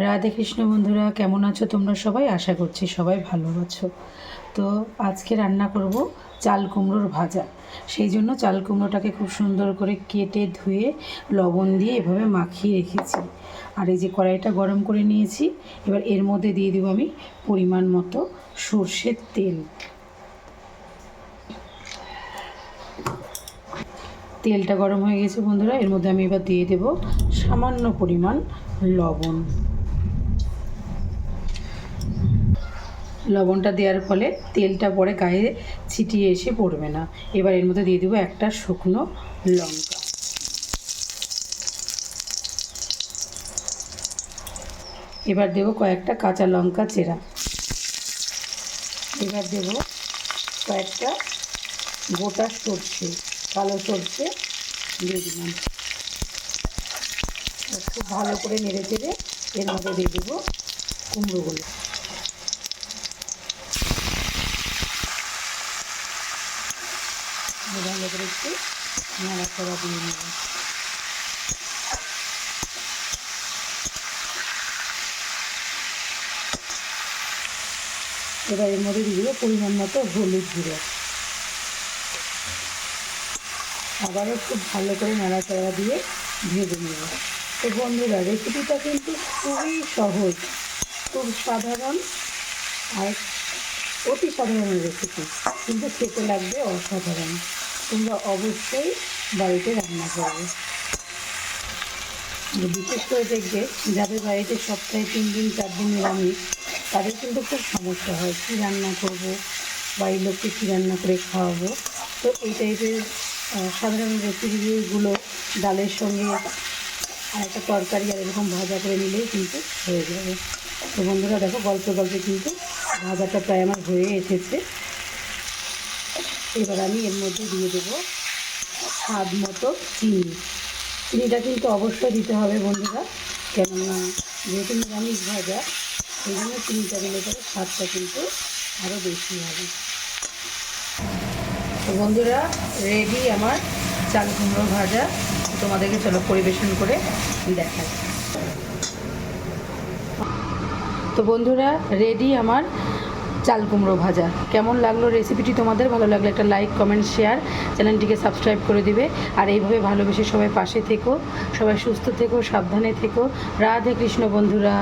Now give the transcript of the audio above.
রাধে কৃষ্ণ বন্ধুরা, কেমন আছো তোমরা সবাই? আশা করছি সবাই ভালো আছো। তো আজকে রান্না করব চাল কুমড়োর ভাজা। সেই জন্য চাল কুমড়োটাকে খুব সুন্দর করে কেটে ধুয়ে লবণ দিয়ে এভাবে মাখিয়ে রেখেছি। আর এই যে কড়াইটা গরম করে নিয়েছি, এবার এর মধ্যে দিয়ে দেবো আমি পরিমাণ মতো সর্ষের তেল। তেলটা গরম হয়ে গেছে বন্ধুরা, এর মধ্যে আমি এবার দিয়ে দেব সামান্য পরিমাণ লবণ। লবণটা দেওয়ার ফলে তেলটা পরে গায়ে ছিটিয়ে এসে পড়বে না। এবার এর মধ্যে দিয়ে দেবো একটা শুকনো লঙ্কা। এবার দেবো কয়েকটা কাঁচা লঙ্কা চেরা। এবার দেবো কয়েকটা গোটা সর্ষে, কালো সর্ষে দিয়ে দিলাম। খুব ভালো করে নেড়ে চেড়ে এর মধ্যে দিয়ে দেবো কুমড়োগুলো। ভালো করে একটু নাড়াচাড়া দিয়ে নেব। এবার এর মধ্যে দিয়ে দেবো পরিমাণ মতো হলুদ গুঁড়ো। আবারও খুব ভালো করে নাড়াচাড়া দিয়ে ভেজে নেব। তো বন্ধুরা, রেসিপিটা কিন্তু খুবই সহজ, খুব সাধারণ আর অতি সাধারণ রেসিপি, কিন্তু খেতে লাগবে অসাধারণ। তোমরা অবশ্যই বাড়িতে রান্না করবে। বিশেষ করে দেখবে যাদের বাড়িতে সপ্তাহে 3 দিন 4 দিন নিরামিষ, তাদের কিন্তু খুব সমস্যা হয় কী রান্না করব, বাড়ির লোককে কী রান্না করে খাওয়াবো। তো এই টাইপের সাধারণ রেসিপিগুলো ডালের সঙ্গে আর একটা তরকারি আর এরকম ভাজা করে নিলেই কিন্তু হয়ে যাবে। তো বন্ধুরা দেখো, গল্পে গল্পে কিন্তু ভাজাটা প্রায় আমার হয়ে এসেছে। এবার আমি এর মধ্যে দিয়ে দেবো স্বাদ মতো চিনি। চিনিটা কিন্তু অবশ্যই দিতে হবে বন্ধুরা, কেননা যেহেতু নিরামিষ ভাজা, সেই জন্য চিনিটা দিলে পরে স্বাদটা কিন্তু আরও বেশি হবে। তো বন্ধুরা, রেডি আমার চাল কুমড়ো ভাজা। তোমাদেরকে চলো পরিবেশন করে দেখাই। তো বন্ধুরা, রেডি আমার চাল কুমড়ো ভাজা। কেমন লাগলো রেসিপিটি তোমাদের? ভালো লাগলে একটা লাইক, কমেন্ট, শেয়ার, চ্যানেলটিকে সাবস্ক্রাইব করে দিবে। আর এইভাবে ভালোবেসে সবাই পাশে থেকো, সবাই সুস্থ থেকো, সাবধানে থেকো। রাধে কৃষ্ণ বন্ধুরা।